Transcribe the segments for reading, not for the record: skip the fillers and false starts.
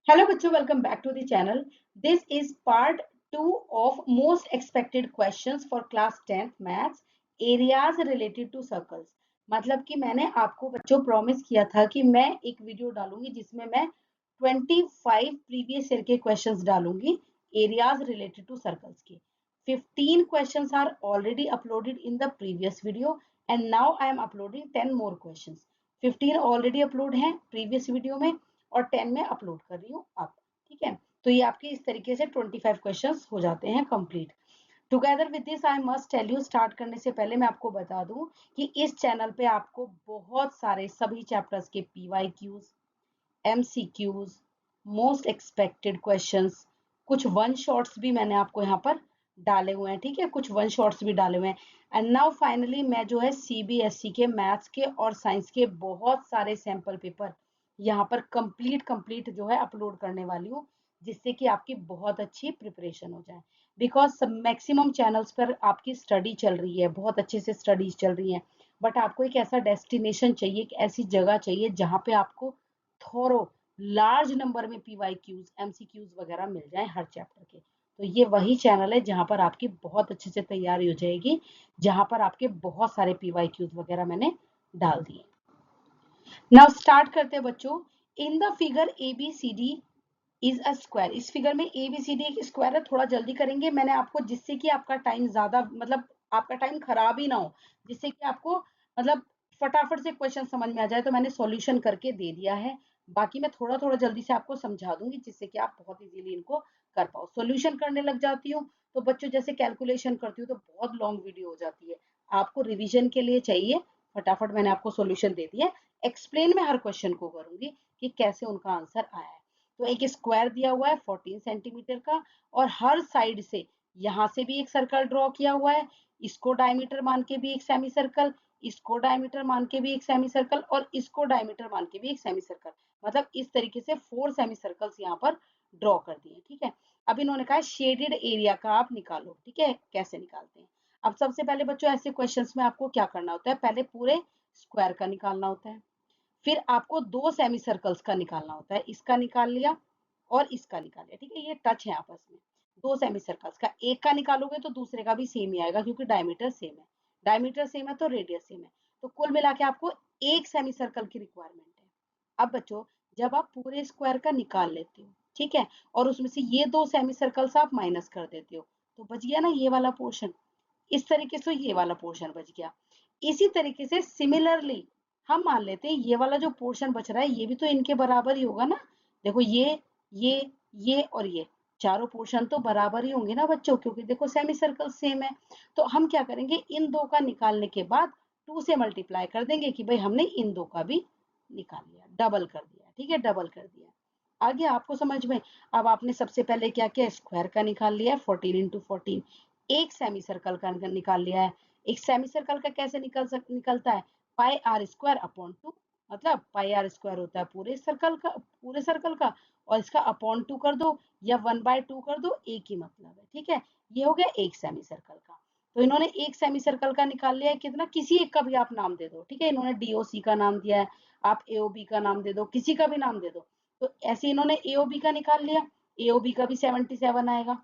Hello बच्चों, welcome back to the channel. This is part 2 of most expected questions for class 10th maths, areas related to circles. मतलब कि मैंने आपको बच्चों promise किया था कि मैं एक वीडियो डालूंगी जिसमें मैं 25 प्रीवियस ईयर के क्वेश्चंस डालूंगी एरियाज रिलेटेड टू सर्कल्स के। 15 questions are already uploaded in the previous video and now I am uploading 10 more questions. 15 already upload हैं प्रीवियस वीडियो में और 10 में अपलोड कर रही हूँ अब। ठीक है, तो ये आपके इस तरीके से 25 क्वेश्चंस हो जाते हैं complete. Together with this I must tell you, start करने से पहले मैं आपको बता दूं कि इस चैनल पे आपको बहुत सारे सभी चैप्टर्स के PYQs, MCQs, most expected questions, कुछ वन शॉट्स भी मैंने आपको यहाँ पर डाले हुए हैं। ठीक है, कुछ वन शॉट्स भी डाले हुए हैं। एंड नाउ फाइनली मैं जो है सीबीएसई के मैथ्स के और साइंस के बहुत सारे सैंपल पेपर यहाँ पर कंप्लीट जो है अपलोड करने वाली हूँ, जिससे कि आपकी बहुत अच्छी प्रिपरेशन हो जाए। बिकॉज मैक्सिमम चैनल्स पर आपकी स्टडी चल रही है, बहुत अच्छे से स्टडीज चल रही है, बट आपको एक ऐसा डेस्टिनेशन चाहिए, एक ऐसी जगह चाहिए जहाँ पे आपको थोरो लार्ज नंबर में पीवाईक्यूज, एमसीक्यूज वगैरह मिल जाए हर चैप्टर के। तो ये वही चैनल है जहां पर आपकी बहुत अच्छे से तैयारी हो जाएगी, जहां पर आपके बहुत सारे पीवाईक्यूज वगैरह मैंने डाल दिए। नाउ स्टार्ट करते हैं बच्चों। In the figure ABCD is a square. इस फिगर में ABCD एक स्क्वायर है। थोड़ा जल्दी करेंगे मैंने आपको, जिससे कि आपका टाइम ज्यादा मतलब आपका टाइम खराब ही ना हो, जिससे कि आपको मतलब फटाफट से क्वेश्चन समझ में आ जाए। तो मैंने सॉल्यूशन करके दे दिया है, बाकी मैं थोड़ा थोड़ा जल्दी से आपको समझा दूंगी, जिससे कि आप बहुत इजीली इनको कर पाओ। सॉल्यूशन करने लग जाती हूँ तो बच्चों जैसे कैलकुलेशन करती हूँ तो बहुत लॉन्ग वीडियो हो जाती है, आपको रिविजन के लिए चाहिए। फटाफट मैंने आपको सॉल्यूशन दे दिया। एक्सप्लेन में हर क्वेश्चन को करूंगी कि कैसे उनका आंसर आया है। तो एक स्क्वायर दिया हुआ है 14 सेंटीमीटर का, और हर साइड से यहाँ से भी एक सर्कल ड्रॉ किया हुआ है, इसको डायमीटर मान के भी एक सेमी सर्कल, इसको डायमीटर मान के भी एक सेमी सर्कल, और इसको डायमीटर मान के भी एक सेमी सर्कल। मतलब इस तरीके से 4 सेमी सर्कल्स यहाँ पर ड्रॉ कर दिए। ठीक है, अब इन्होंने कहा शेडेड एरिया का आप निकालो। ठीक है, कैसे निकालते हैं? अब सबसे पहले बच्चों ऐसे क्वेश्चंस में आपको क्या करना होता है, पहले पूरे स्क्वायर का निकालना होता है, फिर आपको दो सेमी सर्कल्स का निकालना होता है। इसका निकाल लिया और इसका निकाल लिया। ठीक है, ये टच है आपस में। दो सेमी सर्कल्स का एक का निकालोगे तो दूसरे का भी सेम ही आएगा, क्योंकि डायमीटर सेम है। डायमीटर सेम है तो रेडियस सेम है। तो कुल मिला के आपको एक सेमी सर्कल की रिक्वायरमेंट है। अब बच्चों जब आप पूरे स्क्वायर का निकाल लेते हो, ठीक है, और उसमें से ये दो सेमी सर्कल्स आप माइनस कर देते हो, तो बच गया ना ये वाला पोर्शन। इस तरीके से ये वाला पोर्शन बच गया। इसी तरीके से सिमिलरली हम मान लेते हैं ये वाला जो पोर्शन बच रहा है ये भी तो इनके बराबर ही होगा ना। देखो ये ये और ये चारों पोर्शन तो बराबर ही होंगे ना बच्चों, क्योंकि देखो सेमी सर्कल सेम है। तो हम क्या करेंगे, इन दो का निकालने के बाद 2 से मल्टीप्लाई कर देंगे कि भाई हमने इन दो का भी निकाल लिया, डबल कर दिया। ठीक है, डबल कर दिया। आ गया आपको समझ में? अब आपने सबसे पहले क्या किया, स्क्वायर का निकाल लिया 14 इंटू 14। एक सेमी सर्कल का निकाल लिया है। एक सेमी सर्कल का कैसे निकलता है, पाई आर स्क्वायर अपॉन 2। मतलब पाई आर स्क्वायर होता है पूरे सर्कल का, और इसका अपॉन 2 कर दो या 1/2 कर दो, एक ही मतलब है। ठीक है, ये हो गया एक सेमी सर्कल का। तो इन्होंने एक सेमी सर्कल का निकाल लिया है। कितना, किसी एक का भी आप नाम दे दो। ठीक है, इन्होंने डीओसी का नाम दिया है, आप एओबी का नाम दे दो, किसी का भी नाम दे दो। तो ऐसे इन्होंने एओबी का निकाल लिया, एओबी का भी 77 आएगा।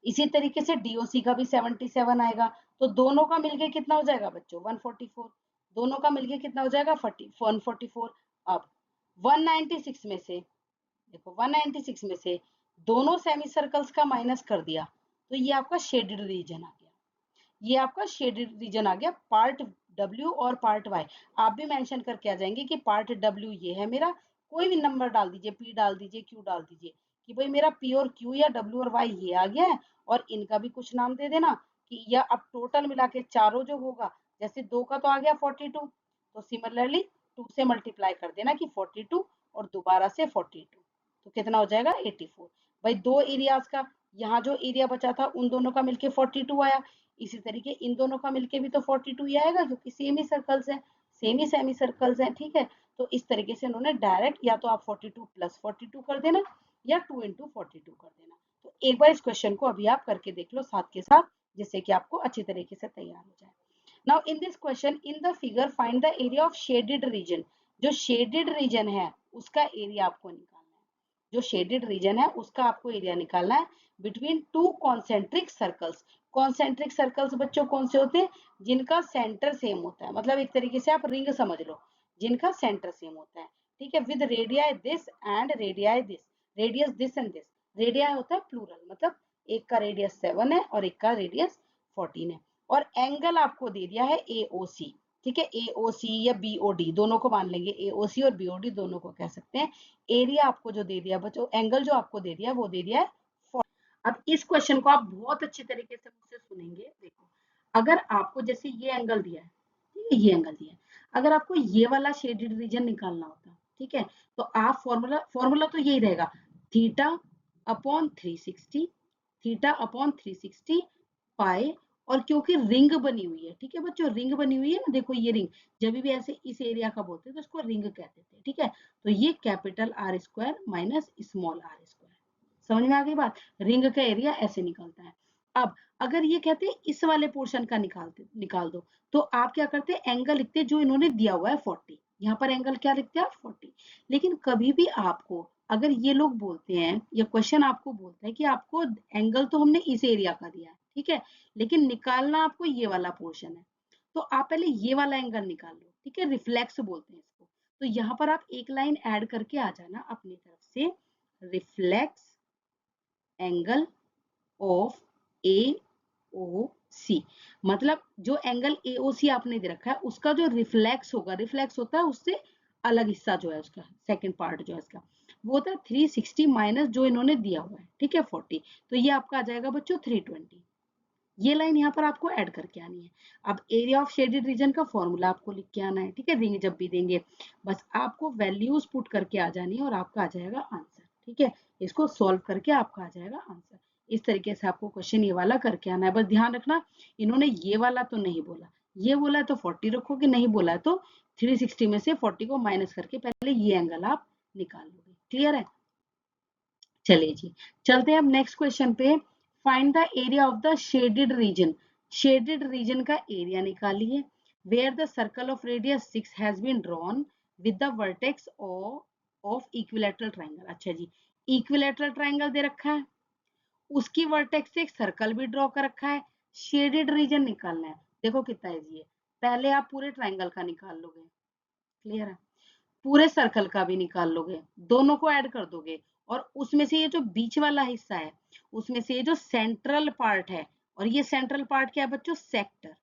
इसी तरीके से डीओसी का भी 77 आएगा। तो दोनों का मिलके कितना हो जाएगा बच्चों, 144। दोनों का मिलके कितना हो जाएगा, 144। अब 196 में से, देखो 196 में से दोनों सेमी सर्कल्स का माइनस कर दिया, तो ये आपका शेडेड रीजन आ गया। ये आपका शेडेड रीजन आ गया, पार्ट डब्ल्यू और पार्ट वाई। आप भी मेंशन करके आ जाएंगे कि पार्ट डब्ल्यू ये है मेरा, कोई भी नंबर डाल दीजिए, पी डाल दीजिए, क्यू डाल दीजिए, कि भाई मेरा पी और क्यू या डब्ल्यू और वाई ये आ गया है, और इनका भी कुछ नाम दे देना कि, या अब टोटल मिला के चारों जो होगा, जैसे दो का तो आ गया 42, तो सिमिलरली 2 से मल्टीप्लाई कर देना कि 42 और दोबारा से 42, तो कितना हो जाएगा 84। भाई दो एरियाज का, यहाँ जो एरिया बचा था उन दोनों का मिलके 42 आया, इसी तरीके इन दोनों का मिलके भी तो 42 ही आएगा, क्योंकि सेम ही सर्कल्स हैं, सेम ही सेमी सर्कल्स हैं। ठीक है, तो इस तरीके से उन्होंने डायरेक्ट, या तो आप 42 प्लस 42 कर देना या 2 इंटू 42 कर देना। तो एक बार इस क्वेश्चन को अभी आप करके देख लो साथ के साथ, जिससे कि आपको अच्छी तरीके से तैयार हो जाए। Now in this question, in the figure find the area of shaded region. जो शेडेड रीजन है उसका एरिया आपको निकालना है। जो शेडेड रीजन है उसका आपको एरिया निकालना है between two concentric circles. Concentric circles बच्चों कौन से होते हैं? जिनका सेंटर सेम होता है, मतलब एक तरीके से आप रिंग समझ लो, जिनका सेंटर सेम होता है, ठीक है, with radii this and radii this, radius this and this. Radii होता है प्लूरल, मतलब एक का रेडियस 7 है और एक का रेडियस 14 है। और एंगल आपको दे दिया है AOC, ठीक है, AOC या BOD दोनों को मान लेंगे, AOC और BOD दोनों को कह सकते हैं। एरिया आपको जो दे दिया बच्चों, एंगल जो आपको दे दिया वो दे दिया है 40। अब इस क्वेश्चन को आप बहुत अच्छी तरीके से मुझसे सुनेंगे। देखो, अगर आपको जैसे ये एंगल दिया है, ठीक है, ये एंगल दिया है, अगर आपको ये वाला शेडेड रीजन निकालना होता, ठीक है, तो आप फॉर्मूला फॉर्मूला तो यही रहेगा, थीटा अपॉन 360, थीटा अपॉन 360 पाई। और क्योंकि रिंग बनी हुई है, ठीक है बच्चों, रिंग बनी हुई है ना, देखो ये रिंग, जब भी ऐसे इस एरिया का बोलते हैं तो इसको रिंग कहते थे, ठीक है, तो ये capital R square minus small r square. समझ में आ गई बात? रिंग का एरिया ऐसे निकलता है। अब अगर ये कहते हैं इस वाले पोर्शन का निकाल दो, तो आप क्या करते हैं, एंगल लिखते जो इन्होंने दिया हुआ है 40, यहाँ पर एंगल क्या लिखते हैं आप 40। लेकिन कभी भी आपको अगर ये लोग बोलते हैं या क्वेश्चन आपको बोलता है कि आपको एंगल तो हमने इस एरिया का दिया है, ठीक है, लेकिन निकालना आपको ये वाला पोर्शन है, तो आप पहले ये वाला एंगल निकाल लो, ठीक है, रिफ्लेक्स बोलते हैं इसको। तो यहाँ पर आप एक लाइन ऐड करके आ जाना अपनी तरफ से, रिफ्लेक्स एंगल ऑफ AOC, मतलब जो एंगल AOC आपने दे रखा है उसका जो रिफ्लेक्स होगा, रिफ्लेक्स होता है उससे अलग हिस्सा जो है उसका, सेकंड पार्ट जो है इसका, वो होता है 360 माइनस जो इन्होंने दिया हुआ है, ठीक है 40, तो ये आपका आ जाएगा बच्चों 320। ये लाइन यहाँ पर आपको ऐड करके आनी है। अब एरिया ऑफ शेडेड रीजन का फॉर्मूला आपको लिख के आना है, ठीक है, रिंग जब भी देंगे बस आपको वैल्यूज पुट करके आ जानी है और आपका आ जाएगा आंसर, ठीक है, इसको सॉल्व करके आपका आ जाएगा आंसर। इस तरीके से आपको क्वेश्चन ये वाला करके आना है। बस ध्यान रखना, इन्होंने ये वाला तो नहीं बोला, ये बोला है तो 40 रखोगे, नहीं बोला है तो 360 में से 40 को माइनस करके पहले ये एंगल आप निकाल लोगे। क्लियर है? चलिए जी, चलते हैं अब नेक्स्ट क्वेश्चन पे। Find the area of the shaded region. Shaded region का एरिया निकालिए where the circle of radius 6 has been drawn with the vertex of equilateral triangle. अच्छा जी, इक्विलैटरल ट्रायंगल दे रखा है, उसकी वर्टेक्स से एक सर्कल भी ड्रॉ कर रखा है, शेडेड रीजन निकालना है। देखो कितना इजी है, पहले आप पूरे ट्रायंगल का निकाल लोगे, क्लियर है, पूरे सर्कल का भी निकाल लोगे, दोनों को ऐड कर दोगे, और उसमें से ये जो बीच वाला हिस्सा है उसमें से ये जो सेंट्रल पार्ट है, और ये सेंट्रल पार्ट क्या है बच्चों, सेक्टर,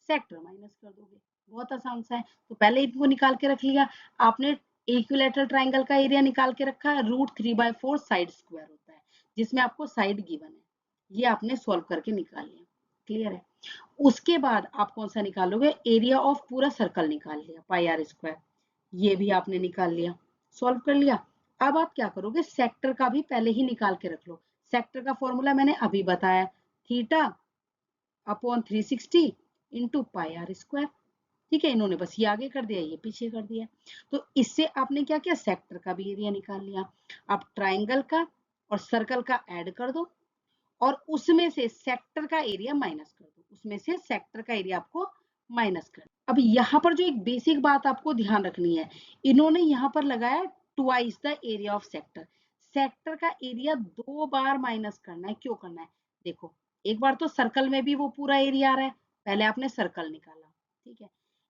सेक्टर माइनस कर दोगे। बहुत आसान सा है, तो पहले इनको निकाल के रख लिया आपने। इक्विलैटरल ट्रायंगल का एरिया निकाल के रखा है, √3/4 साइड स्क्वायर होता है, जिसमें आपको साइड गिवन है, ये आपने सॉल्व करके निकाल लिया। क्लियर है? उसके बाद आप कौन सा निकालोगे, एरिया ऑफ पूरा सर्कल निकाल लिया, πr², ये भी आपने निकाल लिया, सॉल्व कर लिया। अब आप क्या करोगे, सेक्टर का भी पहले ही निकाल के रख लो। सेक्टर का फॉर्मूला मैंने अभी बताया, थीटा अपॉन 360 इंटू πr², ठीक है, इन्होंने बस ये आगे कर दिया, ये पीछे कर दिया। तो इससे आपने क्या किया, सेक्टर का भी एरिया निकाल लिया। अब ट्राइंगल का और सर्कल का ऐड कर दो, और उसमें से सेक्टर का एरिया माइनस कर दो, उसमें से सेक्टर का एरिया आपको माइनस कर। अब यहाँ पर जो एक बेसिक बात आपको ध्यान रखनी है, इन्होंने यहाँ पर लगाया twice the area of sector. Sector का एरिया 2 बार माइनस करना है, क्यों करना है, देखो एक बार तो सर्कल में भी वो पूरा एरिया आ रहा है, पहले आपने सर्कल निकाला, ठीक है,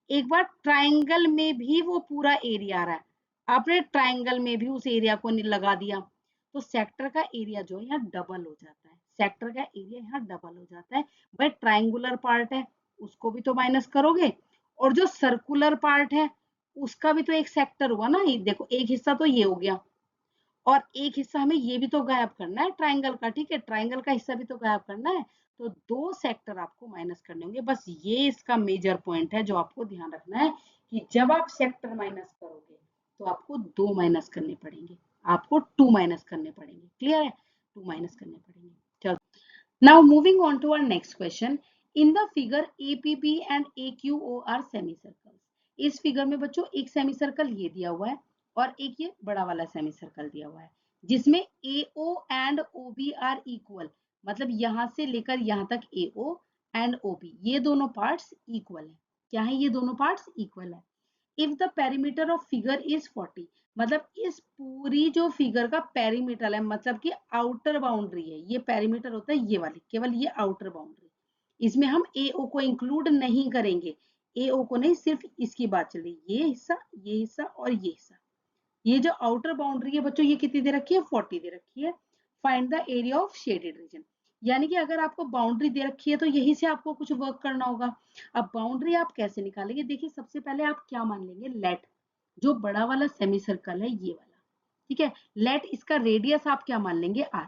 एक बार ट्राइंगल में भी वो पूरा एरिया आ रहा है, आपने ट्राइंगल में भी उस एरिया को लगा दिया, तो सेक्टर का एरिया जो है यहाँ डबल हो जाता है, सेक्टर का एरिया यहाँ डबल हो जाता है। भाई ट्राइंगुलर पार्ट है उसको भी तो माइनस करोगे, और जो सर्कुलर पार्ट है उसका भी तो एक सेक्टर हुआ ना, ये देखो एक हिस्सा तो ये हो गया, और एक हिस्सा हमें ये भी तो गायब करना है ट्राइंगल का, ठीक है, ट्राइंगल का हिस्सा भी तो गायब करना है, तो 2 सेक्टर आपको माइनस करने होंगे। बस ये इसका मेजर पॉइंट है जो आपको ध्यान रखना है, कि जब आप सेक्टर माइनस करोगे तो आपको 2 माइनस करने पड़ेंगे, आपको 2 माइनस करने पड़ेंगे। क्लियर है? 2 माइनस करने पड़ेंगे। चलो, now moving on to our next question. In the figure APP and AQO are semicircles. इस फिगर में बच्चों एक सेमी सर्कल ये दिया हुआ है और एक ये बड़ा वाला सेमी सर्कल दिया हुआ है, जिसमें AO and OB are equal, मतलब यहां से लेकर यहां तक AO एंड OB ये दोनों पार्ट्स इक्वल है। क्या है, ये दोनों पार्ट्स इक्वल है। If the perimeter of figure is 40, मतलब इस पूरी जो फिगर का पेरीमीटर है, मतलब कि आउटर बाउंड्री है, ये पेरीमीटर होता है ये वाली, केवल ये आउटर बाउंड्री, इसमें हम एओ को इंक्लूड नहीं करेंगे, एओ को नहीं, सिर्फ इसकी बात चल रही, ये हिस्सा और ये हिस्सा। ये जो आउटर बाउंड्री है बच्चों, ये कितनी दे रखी है, 40 दे रखी है। Find the area of shaded region, यानी कि अगर आपको बाउंड्री दे रखी है तो यहीं से आपको कुछ वर्क करना होगा। अब बाउंड्री आप कैसे निकालेंगे, देखिए सबसे पहले आप क्या मान लेंगे, लेट, जो बड़ा वाला सेमी सर्कल है ये वाला, ठीक है, लेट इसका रेडियस आप क्या मान लेंगे, आर।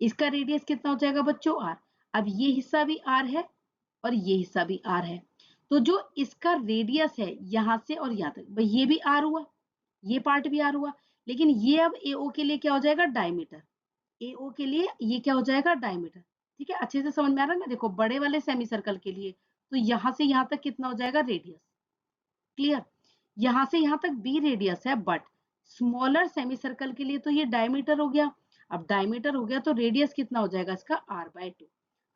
इसका रेडियस कितना हो जाएगा बच्चों, आर। अब ये हिस्सा भी आर है और ये हिस्सा भी आर है, तो जो इसका रेडियस है यहां से और यहां तक, भाई ये भी आर हुआ, ये पार्ट भी आर हुआ, लेकिन ये अब एओ के लिए क्या हो जाएगा, डायमीटर। एओ के लिए ये क्या हो जाएगा, डायमीटर। ठीक है, अच्छे से समझ में आ रहा है ना, देखो बड़े वाले सेमी सर्कल के लिए तो यहां से यहां तक कितना हो जाएगा, रेडियस। क्लियर, यहां से यहां तक बी रेडियस है, बट स्मॉलर सेमी सर्कल के लिए तो ये डायमीटर हो गया। अब डायमीटर हो गया तो रेडियस कितना हो जाएगा इसका, r/2।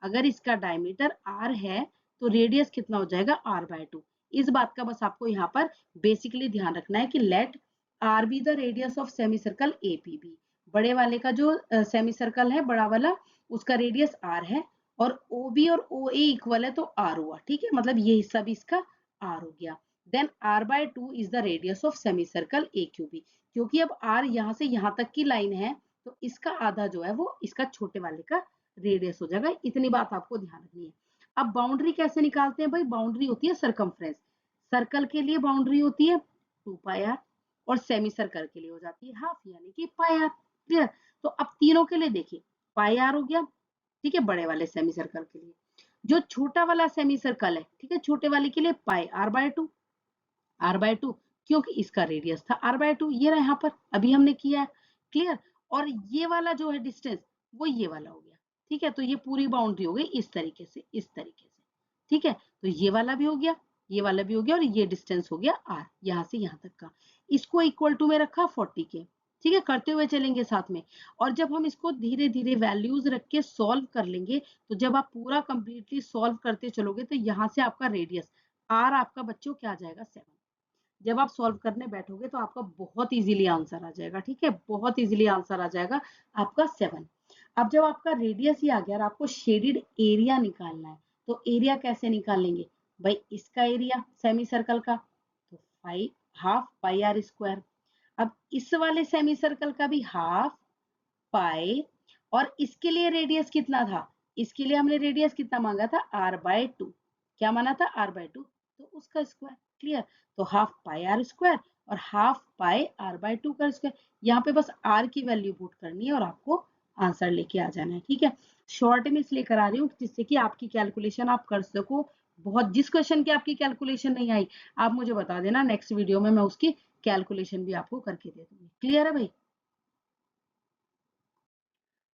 अगर इसका डायमीटर r है तो रेडियस कितना हो जाएगा, r/2। इस बात का बस आपको यहाँ पर बेसिकली ध्यान रखना है कि let r be the radius of semicircle APB। बड़े वाले का जो सेमी सर्कल है बड़ा वाला, उसका रेडियस r है, और OB और OA इक्वल है तो r हुआ। ठीक है, मतलब ये हिस्सा भी इसका r हो गया। Then r/2 is the radius of semicircle AQB। क्योंकि अब r यहाँ से यहाँ तक की लाइन है तो इसका आधा जो है वो इसका छोटे वाले का रेडियस हो जाएगा। इतनी बात आपको ध्यान रखनी है। अब बाउंड्री कैसे निकालते हैं भाई, बाउंड्री होती है सरकमफ्रेंस। सर्कल के लिए बाउंड्री होती है 2πr, और सेमी सर्कल के लिए हो जाती है हाफ, यानी कि πr। क्लियर, तो अब तीनों के लिए देखिए, πr हो गया, ठीक है, बड़े वाले सेमी सर्कल के लिए। जो छोटा वाला सेमी सर्कल है, ठीक है, छोटे वाले के लिए पाई r/2, r/2, क्योंकि इसका रेडियस था r/2, ये रहा यहाँ पर अभी हमने किया है। क्लियर, और ये वाला जो है डिस्टेंस, वो ये वाला हो गया। ठीक है, तो ये पूरी बाउंड्री हो गई इस तरीके से, इस तरीके से। ठीक है, तो ये वाला भी हो गया, ये वाला भी हो गया, और ये डिस्टेंस हो गया r, यहाँ से यहाँ तक का। इसको इक्वल टू में रखा 40 के। ठीक है, करते हुए चलेंगे साथ में, और जब हम इसको धीरे धीरे वैल्यूज रख के सॉल्व कर लेंगे, तो जब आप पूरा कंप्लीटली सॉल्व करते चलोगे तो यहाँ से आपका रेडियस r आपका बच्चों क्या आ जाएगा, 7। जब आप सॉल्व करने बैठोगे तो आपका बहुत इजीली आंसर आ जाएगा। ठीक है, बहुत इजीली आंसर आ जाएगा आपका 7। अब जब आपका रेडियस ही आ गया और आपको शेडेड एरिया निकालना है, तो एरिया कैसे निकालेंगे भाई, इसका एरिया सेमी सर्कल का तो 5 हाफ पाई आर स्क्वायर। अब इस वाले सेमी सर्कल का भी हाफ पाई, और इसके लिए रेडियस कितना था, इसके लिए हमने रेडियस कितना मांगा था, r/2। क्या माना था, r/2, तो उसका स्क्वायर। क्लियर, तो हाफ पाई आर स्क्वायर और हाफ पाई r/2 का स्क्वायर। यहाँ पे बस r की वैल्यू पुट करनी है और आपको आंसर लेके आ जाना है। ठीक है, शॉर्ट में इसलिए करा रही हूँ जिससे कि आपकी कैलकुलेशन आप कर सको। बहुत जिस क्वेश्चन की आपकी कैलकुलेशन नहीं आई, आप मुझे बता देना, नेक्स्ट वीडियो में मैं उसकी कैलकुलेशन भी आपको करके दे दूंगी। क्लियर है भाई।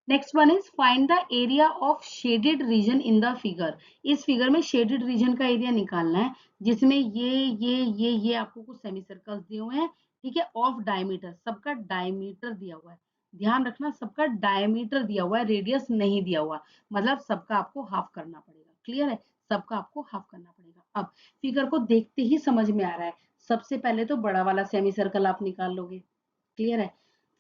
Next one is find the area of shaded region in the figure. इस फिगर में शेडेड रीजन का एरिया निकालना है, जिसमें ये आपको कुछ सेमी सर्कल्स दिए हुए हैं। ठीक है, ऑफ डायमीटर, सबका डायमीटर दिया हुआ है, ध्यान रखना सबका डायमीटर दिया हुआ है, रेडियस नहीं दिया हुआ, मतलब सबका आपको हाफ करना पड़ेगा। क्लियर है, सबका आपको हाफ करना पड़ेगा। अब फिगर को देखते ही समझ में आ रहा है, सबसे पहले तो बड़ा वाला सेमी सर्कल आप निकाल लोगे। क्लियर है,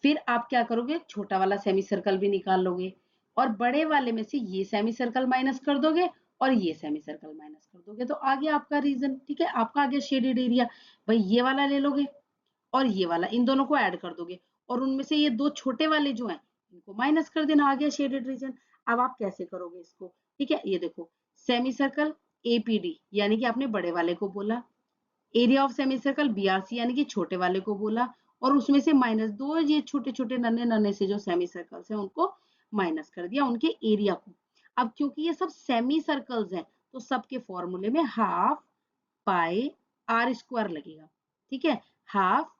फिर आप क्या करोगे, छोटा वाला सेमी सर्कल भी निकाल लोगे, और बड़े वाले में से ये सेमी सर्कल माइनस कर दोगे और ये सेमी सर्कल माइनस कर दोगे, तो आ गया आपका रीजन। ठीक है, आपका आ गया शेडेड एरिया। भाई ये वाला ले लोगे और ये वाला, इन दोनों को ऐड कर दोगे, और उनमें से ये दो छोटे वाले जो हैं इनको माइनस कर देना, आ गया शेडेड रीजन। अब आप कैसे करोगे इसको, ठीक है, ये देखो, सेमी सर्कल APD यानी कि आपने बड़े वाले को बोला, area of semi circle BRC यानी कि छोटे वाले को बोला, और उसमें से -2 ये छोटे छोटे नन्हे नन्हे से जो सेमी सर्कल्स हैं उनको माइनस कर दिया, उनके एरिया को। अब क्योंकि ये सब सेमी सर्कल्स हैं तो सबके फॉर्मूले में हाफ पाई आर स्क्वायर लगेगा। ठीक है, हाफ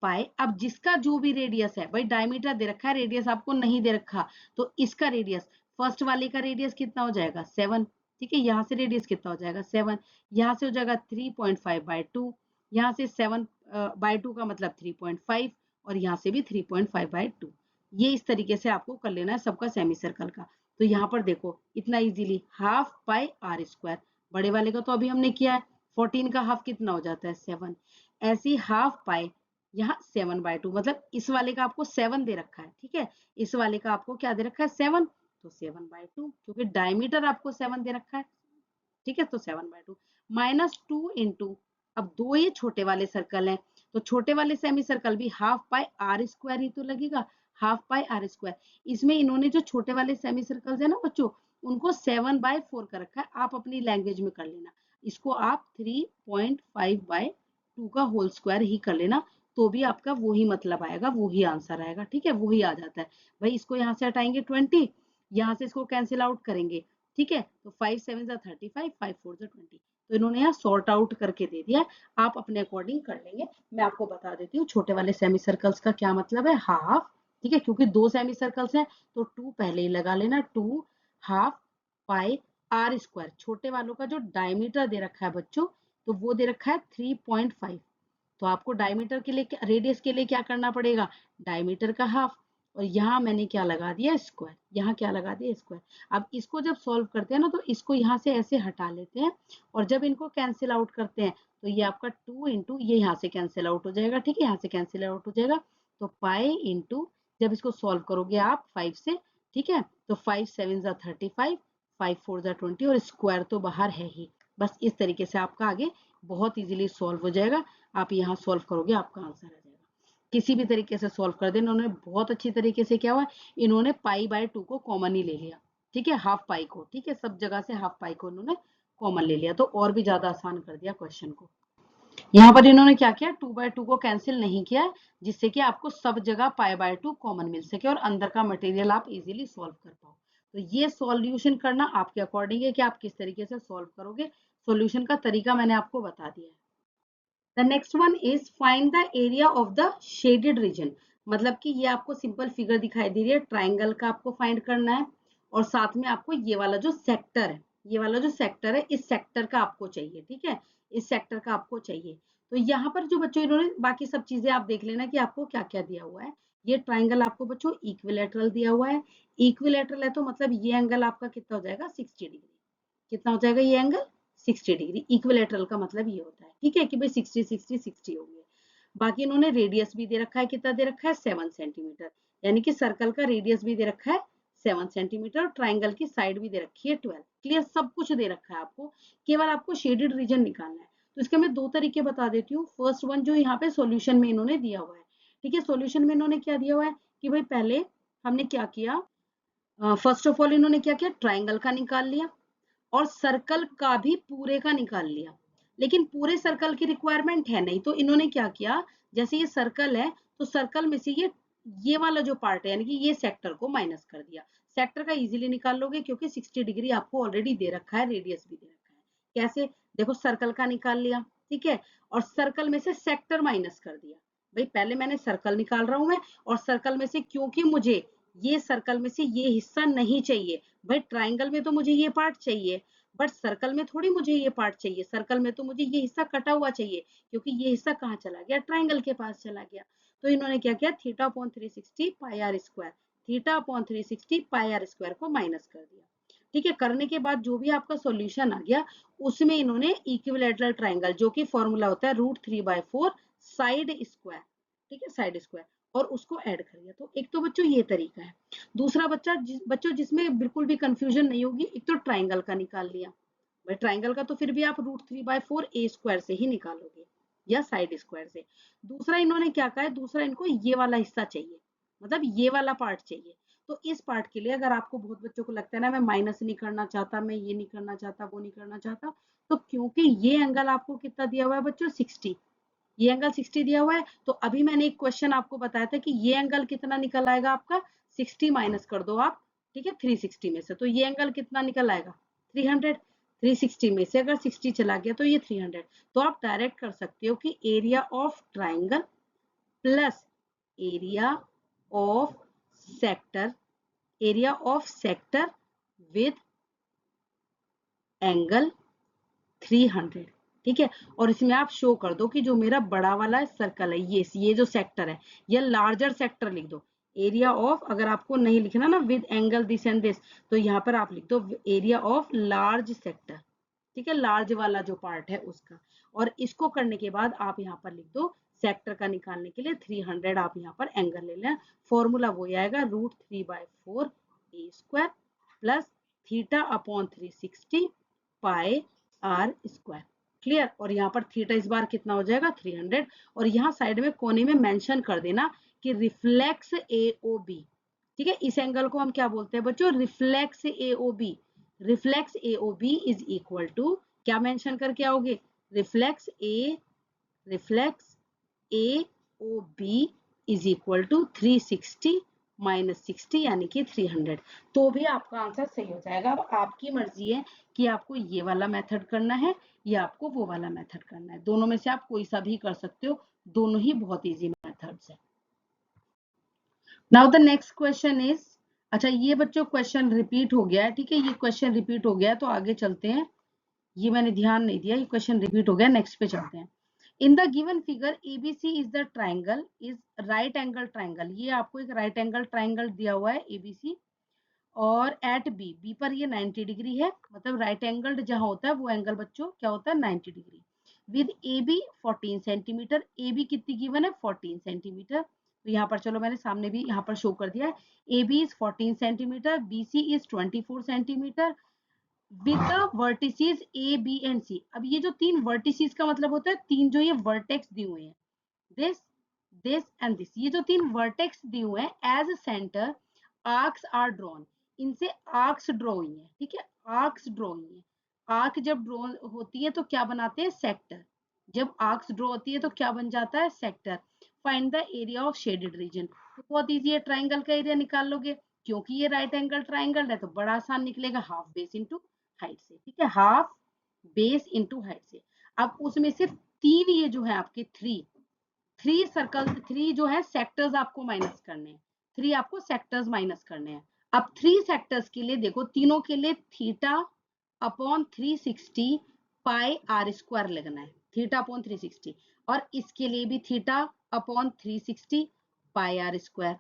पाई, अब जिसका जो भी रेडियस है, भाई डायमीटर दे रखा है, रेडियस आपको नहीं दे रखा, तो इसका रेडियस, फर्स्ट वाले का रेडियस कितना हो जाएगा, 7। ठीक है, यहाँ से रेडियस कितना हो जाएगा, 7, यहाँ से हो जाएगा 3.5/2, यहाँ से 7/2 का मतलब 3.5, और यहाँ से भी 3.5/2। ये इस तरीके से आपको कर लेना है सबका सेमी सर्कल का। तो यहाँ पर देखो इतना easily half pi r square, बड़े वाले का तो अभी हमने किया है, 14 का हाफ कितना हो जाता है, 7। ऐसे ही हाफ पाई यहाँ 7/2, मतलब इस वाले का आपको 7 दे रखा है, ठीक है, इस वाले का आपको क्या दे रखा है 7, तो 7/2, क्योंकि डायमीटर आपको 7 दे रखा है, ठीक है, तो 7/2 -2 इंटू, अब दो ये छोटे वाले सर्कल हैं, तो छोटे वाले सेमी सर्कल भी हाफ पाई आर स्क्वायर ही तो लगेगा, हाफ पाई आर स्क्वायर। इसमें इन्होंने जो छोटे वाले सेमी सर्कल्स है ना बच्चों, उनको 7/4 कर रखा है, आप अपनी लैंग्वेज में कर लेना, इसको आप 3.5/2 का होल स्क्वायर ही कर लेना, तो भी आपका वही मतलब आएगा, वही आंसर आएगा, ठीक है, वही आ जाता है भाई। इसको यहाँ से हटाएंगे 20, यहाँ से इसको कैंसिल आउट करेंगे, ठीक है, तो 5 7 35, 5 4 20, तो इन्होंने यहाँ सॉर्ट आउट करके दे दिया, आप अपने अकॉर्डिंग कर लेंगे। मैं आपको बता देती हूँ छोटे वाले सेमी सर्कल्स का क्या मतलब है, हाफ, ठीक है, क्योंकि दो सेमी सर्कल्स हैं तो 2 पहले ही लगा लेना, 2 हाफ पाई आर स्क्वायर, छोटे वालों का जो डायमीटर दे रखा है बच्चों, तो वो दे रखा है 3.5, तो आपको डायमीटर के लिए, रेडियस के लिए क्या करना पड़ेगा, डायमीटर का हाफ, और यहाँ मैंने क्या लगा दिया स्क्वायर, यहाँ क्या लगा दिया स्क्वायर। अब इसको जब सॉल्व करते हैं ना, तो इसको यहाँ से ऐसे हटा लेते हैं, और जब इनको कैंसिल आउट करते हैं तो ये आपका 2 इंटू, ये यहाँ से कैंसिल आउट हो जाएगा, ठीक है, यहाँ से कैंसिल आउट हो जाएगा, तो पाई इंटू, जब इसको सॉल्व करोगे आप 5 से, ठीक है, तो 5 7 35, 5 4 20, और स्क्वायर तो बाहर है ही। बस इस तरीके से आपका आगे बहुत इजीली सॉल्व हो जाएगा, आप यहाँ सॉल्व करोगे आपका आंसर आ जाएगा, किसी भी तरीके से सॉल्व कर दे। इन्होंने बहुत अच्छी तरीके से क्या हुआ, इन्होंने पाई/2 को कॉमन ही ले लिया, ठीक है, हाफ पाई को, ठीक है, सब जगह से हाफ पाई को इन्होंने कॉमन ले लिया, तो और भी ज्यादा आसान कर दिया क्वेश्चन को। यहाँ पर इन्होंने क्या किया, 2/2 को कैंसिल नहीं किया, जिससे कि आपको सब जगह पाई/2 कॉमन मिल सके और अंदर का मटेरियल आप इजीली सॉल्व कर पाओ। तो ये सॉल्यूशन करना आपके अकॉर्डिंग है कि आप किस तरीके से सॉल्व करोगे, सॉल्यूशन का तरीका मैंने आपको बता दिया है। The next one is find the area of the shaded reason, मतलब कि ये आपको सिंपल फिगर दिखाई दे रही है, ट्राइंगल का आपको फाइंड करना है, और साथ में आपको ये वाला जो सेक्टर है, ये वाला जो सेक्टर है, इस सेक्टर का आपको चाहिए, ठीक है, इस सेक्टर का आपको चाहिए। तो यहाँ पर जो बच्चों इन्होंने बाकी सब चीजें आप देख लेना कि आपको क्या क्या दिया हुआ है। ये ट्राइंगल आपको बच्चों इक्विलेटरल दिया हुआ है, इक्विलेटरल है तो मतलब ये एंगल आपका कितना हो जाएगा 60 डिग्री, कितना हो जाएगा ये एंगल 60 डिग्री, इक्विलेटरल का मतलब ये होता है, ठीक है, कि भाई 60 60 60 हो गए। बाकी इन्होंने रेडियस भी दे रखा है, कितना दे रखा है 7 सेंटीमीटर, यानी कि सर्कल का रेडियस भी दे रखा है 7 सेंटीमीटर, और ट्राइंगल की साइड भी दे रखी है 12, क्लियर, सब कुछ दे रखा है आपको, केवल आपको शेडेड रीजन निकालना है। तो इसके मैं दो तरीके बता देती हूँ। फर्स्ट वन जो यहाँ पे सॉल्यूशन में इन्होंने दिया हुआ है, ठीक है, सॉल्यूशन में इन्होंने क्या दिया हुआ है कि भाई पहले हमने क्या किया, फर्स्ट ऑफ ऑल इन्होंने क्या किया, ट्राइंगल का निकाल लिया, और सर्कल का भी पूरे का निकाल लिया, लेकिन पूरे सर्कल की रिक्वायरमेंट है नहीं, तो इन्होंने क्या किया, जैसे ये सर्कल है तो सर्कल में से ये वाला जो पार्ट है, यानी कि ये सेक्टर को माइनस कर दिया। सेक्टर का इजीली निकाल लोगे क्योंकि 60 डिग्री आपको ऑलरेडी दे रखा है, रेडियस भी दे रखा है। कैसे, देखो सर्कल का निकाल लिया, ठीक है, और सर्कल में से सेक्टर माइनस कर दिया। भाई पहले मैंने सर्कल निकाल रहा हूं मैं, और सर्कल में से क्योंकि मुझे ये सर्कल में से ये हिस्सा नहीं चाहिए, भाई ट्राइंगल में तो मुझे ये पार्ट चाहिए, बट सर्कल में थोड़ी मुझे ये पार्ट चाहिए, सर्कल में तो मुझे ये हिस्सा कटा हुआ चाहिए, क्योंकि ये हिस्सा कहाँ चला गया, ट्राइंगल के पास चला गया। तो इन्होंने क्या किया, θ/360 pi r square, θ/360 pi r square को माइनस कर दिया, ठीक है। करने के बाद जो भी आपका सॉल्यूशन आ गया, उसमें इन्होंने इक्विलेटरल ट्राइंगल, जो कि फॉर्मूला होता है √3/4 साइड स्क्वायर, ठीक है, साइड स्क्वायर, और उसको ऐड कर दिया। तो एक तो बच्चों ये तरीका है। दूसरा बच्चों जिसमें बिल्कुल भी कंफ्यूजन नहीं होगी, एक तो ट्राइंगल का निकाल लिया, भाई ट्राइंगल का तो फिर भी आप √3/4 ए स्क्वायर से ही निकालोगे या साइड स्क्वायर से। दूसरा इन्होंने क्या कहा है, दूसरा इनको ये वाला हिस्सा चाहिए, मतलब ये वाला पार्ट चाहिए। तो इस पार्ट के लिए अगर आपको, बहुत बच्चों को लगता है ना मैं माइनस नहीं करना चाहता, मैं ये नहीं करना चाहता, वो नहीं करना चाहता, तो क्योंकि ये एंगल आपको कितना दिया हुआ है बच्चों 60, ये एंगल 60 दिया हुआ है, तो अभी मैंने एक क्वेश्चन आपको बताया था कि ये एंगल कितना निकल आएगा आपका, 60 माइनस कर दो आप, ठीक है, 360 में से, तो ये एंगल कितना निकल आएगा 300, 360 में से अगर 60 चला गया तो ये 300। तो आप डायरेक्ट कर सकते हो कि area of triangle plus area of sector, area of sector with angle 300, ठीक है। और इसमें आप शो कर दो कि जो मेरा बड़ा वाला सर्कल है, ये जो सेक्टर है, ये लार्जर सेक्टर लिख दो। एरिया ऑफ, अगर आपको नहीं लिखना ना with angle this and this, तो यहाँ पर आप लिख दो एरिया ऑफ लार्ज सेक्टर, ठीक है, लार्ज वाला जो पार्ट है उसका। और इसको करने के बाद आप यहाँ पर लिख दो सेक्टर का निकालने के लिए 300 आप यहाँ पर एंगल ले लें। फॉर्मूला वो आएगा √3/4 a square plus theta upon 360 pi r square. Clear. और यहाँ पर थीटा इस बार कितना हो जाएगा 300। और यहाँ साइड में कोने में मेंशन कर देना कि रिफ्लेक्स AOB। ठीक है, इस एंगल को हम क्या बोलते हैं बच्चों, reflex AOB। Reflex AOB is equal to क्या मेंशन करके आओगे, reflex AOB is equal to 360 minus 60 यानी कि 300। तो भी आपका आंसर सही हो जाएगा। अब आपकी मर्जी है कि आपको ये वाला मेथड करना है या आपको वो वाला मेथड करना है। दोनों में से आप कोई सा भी कर सकते हो, दोनों ही बहुत इजी मेथड्स है। Now the next question is, अच्छा ये बच्चों क्वेश्चन रिपीट हो गया है। ठीक है, ये क्वेश्चन रिपीट हो गया है तो आगे चलते हैं। ये मैंने ध्यान नहीं दिया, ये क्वेश्चन रिपीट हो गया। नेक्स्ट पे चलते हैं। In the given figure ABC is the triangle is right angle triangle. ये आपको एक राइट एंगल ट्राइंगल दिया हुआ है ABC, और एट बी पर ये 90 डिग्री है। मतलब राइट एंगल जहां होता है वो एंगल बच्चों क्या होता है 90 degree. With AB 14 centimetre. AB कितनी गिवन है 14 सेंटीमीटर। तो यहाँ पर चलो मैंने सामने भी यहाँ पर शो कर दिया है। AB is 14 centimetre, BC is 24 centimetre with the vertices A, B and C। अब ये जो तीन वर्टिसेस का मतलब होता है तीन जो ये वर्टेक्स दिए हुए हैं, दिस दिस एंड दिस, ये जो तीन वर्टेक्स दिए हुए हैं as centre arcs are drawn. इनसे आर्क्स ड्रॉ हुई है। ठीक है, आर्क्स ड्रॉ हुई है। आर्क जब ड्रॉ होती है तो क्या बनाते हैं, सेक्टर। जब आर्क्स ड्रॉ होती है तो क्या बन जाता है, sector. Find the area of shaded region. तो बहुत इजी है, ट्राइंगल का एरिया निकाल लोगे। क्योंकि ये राइट एंगल ट्राइंगल है तो बड़ा आसान निकलेगा, हाफ बेस इंटू हाइट से। ठीक है, हाफ बेस इंटू हाइट से। अब उसमें से तीन ये जो है आपके थ्री सर्कल, थ्री जो है सेक्टर्स आपको माइनस करने हैं। थ्री आपको सेक्टर्स माइनस करने हैं। अब थ्री सेक्टर्स के लिए देखो, तीनों के लिए theta upon 360 pi r square लगना है, थीटा अपॉन 360। और इसके लिए भी theta upon 360 pi r square,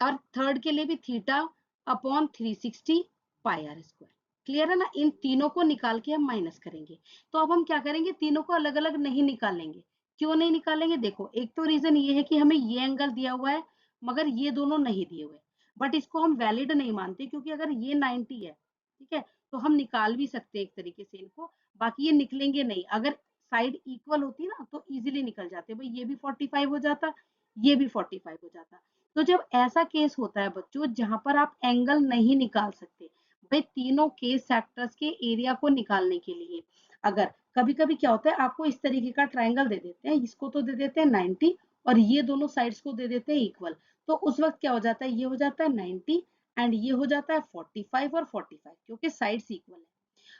और थर्ड के लिए भी theta upon 360 pi r square. Clear है ना। इन तीनों को निकाल के हम माइनस करेंगे। तो अब हम क्या करेंगे, तीनों को अलग अलग नहीं निकालेंगे। क्यों नहीं निकालेंगे, देखो एक तो रीजन ये है कि हमें ये एंगल दिया हुआ है मगर ये दोनों नहीं दिए हुए, बट इसको हम वैलिड नहीं मानते क्योंकि अगर ये 90 है, ठीक है, तो हम निकाल भी सकते हैं एक तरीके से इनको। बाकी ये निकलेंगे नहीं। अगर साइड इक्वल होती ना तो इजीली निकल जाते, भाई ये भी 45 हो जाता, ये भी 45 हो जाता। तो जब ऐसा केस होता है बच्चों जहां पर आप एंगल नहीं निकाल सकते, भाई तीनों केस सेक्टर्स के एरिया को निकालने के लिए, अगर कभी कभी क्या होता है आपको इस तरीके का ट्राइंगल दे देते हैं, इसको तो दे देते हैं 90 और ये दोनों साइड्स को दे देते हैं इक्वल। तो उस वक्त क्या हो जाता है, ये हो जाता है 90 एंड ये हो जाता है 45 और 45 क्योंकि साइड्स इक्वल है।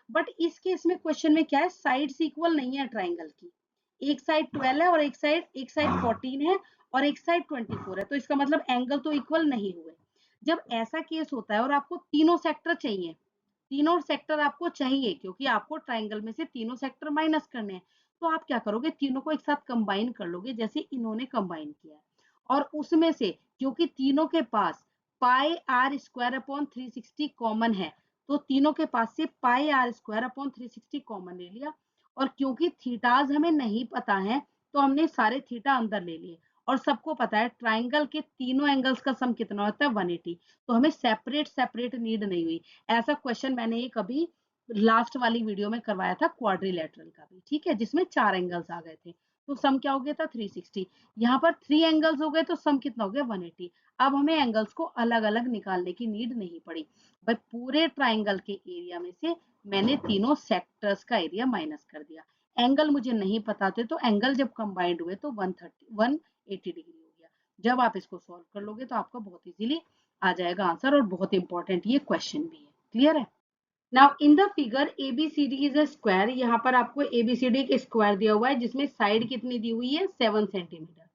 बट इस केस में क्वेश्चन में क्या है, साइड्स इक्वल नहीं है ट्राइंगल की। एक साइड 12 है और एक साइड 14 है और एक साइड 24 है, तो इसका मतलब एंगल तो इक्वल नहीं हुए। जब ऐसा केस होता है और आपको तीनों सेक्टर चाहिए, तीनों सेक्टर आपको चाहिए क्योंकि आपको ट्राइंगल में से तीनों सेक्टर माइनस करने हैं, तो आप क्या करोगे, तीनों को एक साथ कंबाइन कर लोगे जैसे इन्होंने कंबाइन किया है। और उसमें से क्योंकि तीनों के पास पाई आर स्क्वायर अपॉन 360 कॉमन है, तो तीनों के पास से पाई आर स्क्वायर अपॉन 360 कॉमन ले लिया। और क्योंकि थीटाज हमें नहीं पता है तो हमने सारे थीटा अंदर ले लिए। और सबको पता है ट्राइंगल के तीनों एंगल्स का सम कितना होता है 180, तो हमें सेपरेट सेपरेट नीड नहीं हुई। ऐसा क्वेश्चन मैंने एक अभी लास्ट वाली वीडियो में करवाया था क्वाड्रिलेटरल का भी, ठीक है, जिसमें 4 एंगल्स आ गए थे, तो सम क्या हो गया था 360। यहाँ पर 3 एंगल्स हो गए तो सम कितना हो गया 180। अब हमें एंगल्स को अलग अलग निकालने की नीड नहीं पड़ी, भाई पूरे ट्राइंगल के एरिया में से मैंने तीनों सेक्टर्स का एरिया माइनस कर दिया। एंगल मुझे नहीं पता थे तो एंगल जब कंबाइंड हुए तो 180 डिग्री हो गया। जब आप इसको सॉल्व कर लोगे तो आपका बहुत इजीली आ जाएगा आंसर, और बहुत इंपॉर्टेंट ये क्वेश्चन भी है। क्लियर है। Now in the figure ABCD is a square. यहाँ पर आपको ABCD एक स्क्वायर दिया हुआ है जिसमें साइड कितनी दी हुई है 7 सेंटीमीटर।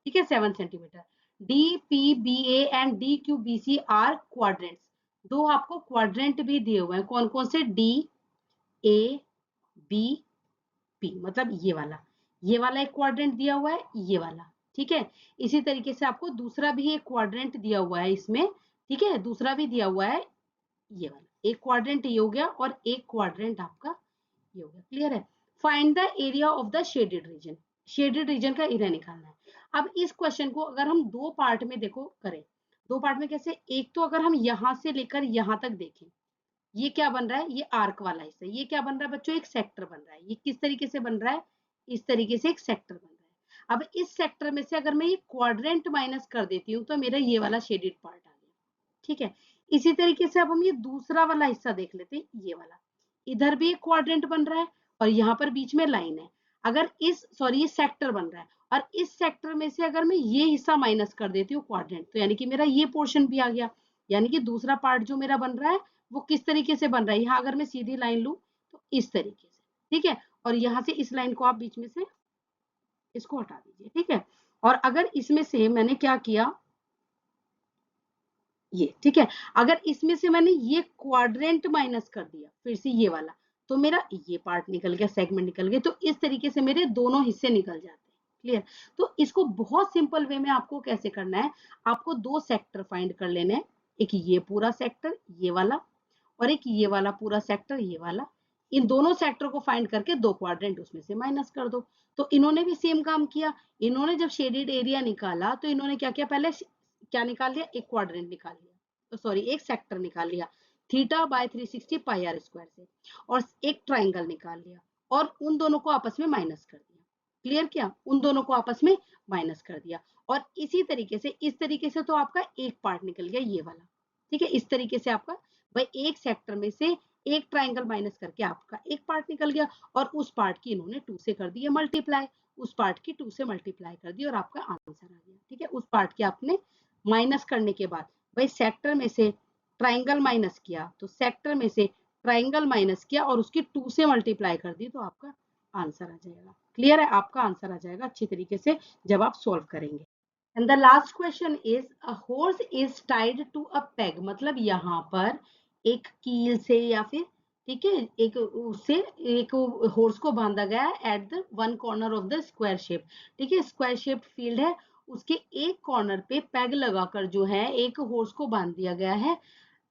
ठीक है, 7 centimetre. DPBA and DQBC are quadrants. दो आपको क्वाड्रेंट भी दिए हुए हैं, कौन कौन से, DABP, मतलब ये वाला एक क्वाड्रेंट दिया हुआ है, ये वाला। ठीक है, इसी तरीके से आपको दूसरा भी एक क्वाड्रेंट दिया हुआ है इसमें। ठीक है, दूसरा भी दिया हुआ है, ये वाला एक क्वाड्रेंट ये हो गया और एक क्वाड्रेंट आपका ये हो गया। क्लियर है। Find the area of the shaded region. Shaded region का एरिया निकालना है। अब इस क्वेश्चन को अगर हम दो पार्ट में देखो करें, दो पार्ट में कैसे, एक तो अगर हम यहां से लेकर यहां तक देखें, ये क्या बन रहा है, ये आर्क वाला हिस्सा, ये क्या बन रहा है बच्चों, एक सेक्टर बन रहा है। ये किस तरीके से बन रहा है, इस तरीके से एक सेक्टर बन रहा है। अब इस सेक्टर में से अगर मैं ये क्वाड्रेंट माइनस कर देती हूँ तो मेरा ये वाला शेडेड पार्ट आ गया, ठीक है। इसी तरीके से अब हम ये दूसरा वाला हिस्सा देख लेते हैं, ये वाला, इधर भी एक क्वाड्रेंट बन रहा है और यहाँ पर बीच में लाइन है। अगर इस सॉरी ये सेक्टर बन रहा है और इस सेक्टर में से अगर मैं ये हिस्सा माइनस कर देती हूँ क्वाड्रेंट, तो यानी कि मेरा ये पोर्शन भी आ गया। यानी कि दूसरा पार्ट जो मेरा बन रहा है वो किस तरीके से बन रहा है, यहाँ अगर मैं सीधी लाइन लूं तो इस तरीके से, ठीक है। और यहाँ से इस लाइन को आप बीच में से इसको हटा दीजिए, ठीक है। और अगर इसमें से मैंने क्या किया, ये ठीक है, अगर इसमें से मैंने ये क्वाड्रेंट माइनस कर दिया फिर से ये वाला, तो मेरा ये पार्ट निकल गया, सेगमेंट निकल गए। तो इस तरीके से मेरे दोनों हिस्से निकल जाते हैं। क्लियर। तो इसको बहुत सिंपल वे में आपको कैसे करना है, आपको दो सेक्टर फाइंड कर लेने हैं, एक ये पूरा सेक्टर ये वाला और एक ये वाला पूरा सेक्टर ये वाला। इन दोनों सेक्टर को फाइंड करके दो क्वाड्रेंट उसमें से माइनस कर दो। तो इन्होंने भी सेम काम किया, इन्होंने जब शेडेड एरिया निकाला तो इन्होंने क्या किया, पहले क्या निकाल लिया, एक क्वाड्रेंट निकाल लिया, तो सॉरी एक सेक्टर निकाल लिया theta by 360 pi r square से, और एक ट्राइंगल निकाल लिया और उन दोनों को आपस में माइनस कर दिया। क्लियर किया, उन दोनों को आपस में माइनस कर दिया। और इसी तरीके से इस तरीके से तो आपका एक पार्ट निकल गया ये वाला, ठीक है। इस तरीके से आपका भाई एक सेक्टर में से एक ट्राइंगल माइनस करके आपका एक पार्ट निकल गया और उस पार्ट की इन्होंने 2 से कर दी है मल्टीप्लाई, उस पार्ट की 2 से मल्टीप्लाई कर दी और आपका आंसर आ गया, ठीक है। उस पार्ट के आपने माइनस करने के बाद भाई सेक्टर में से ट्राइंगल माइनस किया, तो सेक्टर में से ट्राइंगल माइनस किया और उसकी 2 से मल्टीप्लाई कर दी, तो आपका आंसर आ जाएगा। क्लियर है, आपका आंसर आ जाएगा अच्छी तरीके से जब आप सॉल्व करेंगे। And the last question is a horse is tied to a peg, मतलब यहाँ पर एक कील से या फिर ठीक है एक उससे एक हॉर्स को बांधा गया है at the one corner of the square shape, ठीक है। स्क्वायर शेप फील्ड है, उसके एक कॉर्नर पे पेग लगाकर जो है एक हॉर्स को बांध दिया गया है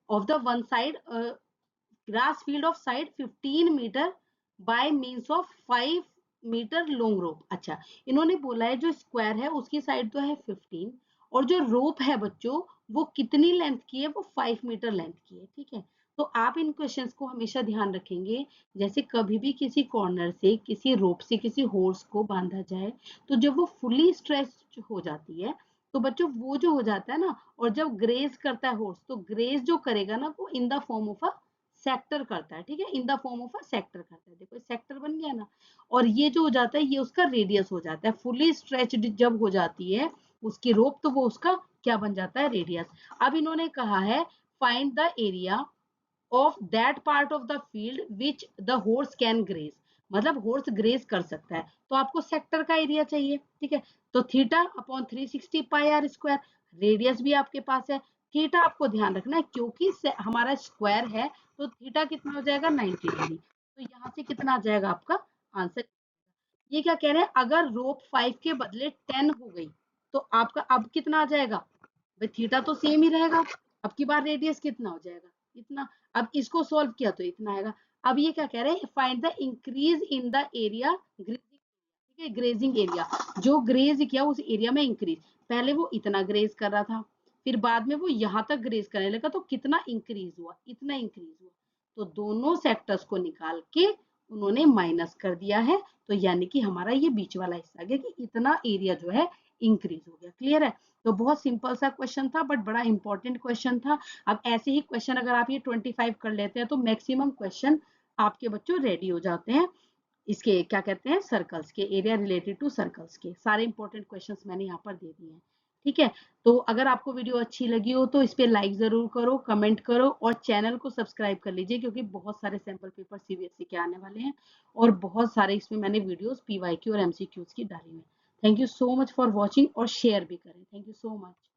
of the one side grass field of side 15 metre by means of 5 metre long rope. अच्छा, इन्होंने बोला है जो स्क्वायर है उसकी साइड तो है 15 और जो रोप है बच्चों वो कितनी लेंथ की है, वो 5 मीटर लेंथ की है, ठीक है। तो आप इन क्वेश्चंस को हमेशा ध्यान रखेंगे, जैसे कभी भी किसी कॉर्नर से किसी रोप से किसी हॉर्स को बांधा जाए तो जब वो फुली स्ट्रेच हो जाती है तो बच्चों वो जो हो जाता है ना, और जब ग्रेज करता है हॉर्स तो ग्रेज जो करेगा ना वो in the form of a sector करता है, ठीक है। In the form of a sector करता है, देखो सेक्टर बन गया ना। और ये जो हो जाता है ये उसका रेडियस हो जाता है, फुली स्ट्रेच्ड जब हो जाती है उसकी रोप तो वो उसका क्या बन जाता है, रेडियस। अब इन्होंने कहा है find the area of that part of the field which the horse can graze, मतलब हॉर्स ग्रेज कर सकता है तो आपको सेक्टर का एरिया चाहिए, ठीक है। तो theta upon 360 pi r square, radius भी आपके पास है। थीटा आपको ध्यान रखना है क्योंकि हमारा स्क्वायर है तो थीटा कितना हो जाएगा 90 डिग्री, तो यहाँ से कितना आ जाएगा आपका आंसर। ये क्या कह रहे हैं, अगर रोप 5 के बदले 10 हो गई तो आपका अब कितना आ जाएगा, भाई थीटा तो सेम ही रहेगा, अब की बार रेडियस कितना हो जाएगा, इतना। अब इसको सॉल्व किया तो इतना आएगा। अब ये क्या कह रहे हैं, find the increase in the area grazing, ठीक है, ग्रेजिंग एरिया, जो ग्रेज किया उस एरिया में इंक्रीज, पहले वो इतना ग्रेज कर रहा था फिर बाद में वो यहाँ तक ग्रेज करने लगा तो कितना इंक्रीज हुआ, इतना इंक्रीज हुआ। तो दोनों सेक्टर्स को निकाल के उन्होंने माइनस कर दिया है, तो यानी कि हमारा ये बीच वाला हिस्सा गया कि इतना एरिया जो है इंक्रीज हो गया। क्लियर है, तो बहुत सिंपल सा क्वेश्चन था बट बड़ा इंपॉर्टेंट क्वेश्चन था। अब ऐसे ही क्वेश्चन अगर आप ये 25 कर लेते हैं तो मैक्सिमम क्वेश्चन आपके बच्चों रेडी हो जाते हैं। इसके क्या कहते हैं, सर्कल्स के, एरिया रिलेटेड टू सर्कल्स के सारे इंपॉर्टेंट क्वेश्चंस मैंने यहाँ पर दे दिए हैं, ठीक है। तो अगर आपको वीडियो अच्छी लगी हो तो इस पे लाइक जरूर करो, कमेंट करो और चैनल को सब्सक्राइब कर लीजिए क्योंकि बहुत सारे सैंपल पेपर सीबीएसई के आने वाले हैं और बहुत सारे इसमें मैंने वीडियोस पीवाईक्यू और एमसीक्यूज की डाली हुई है। Thank you so much for watching और शेयर भी करें। Thank you so much.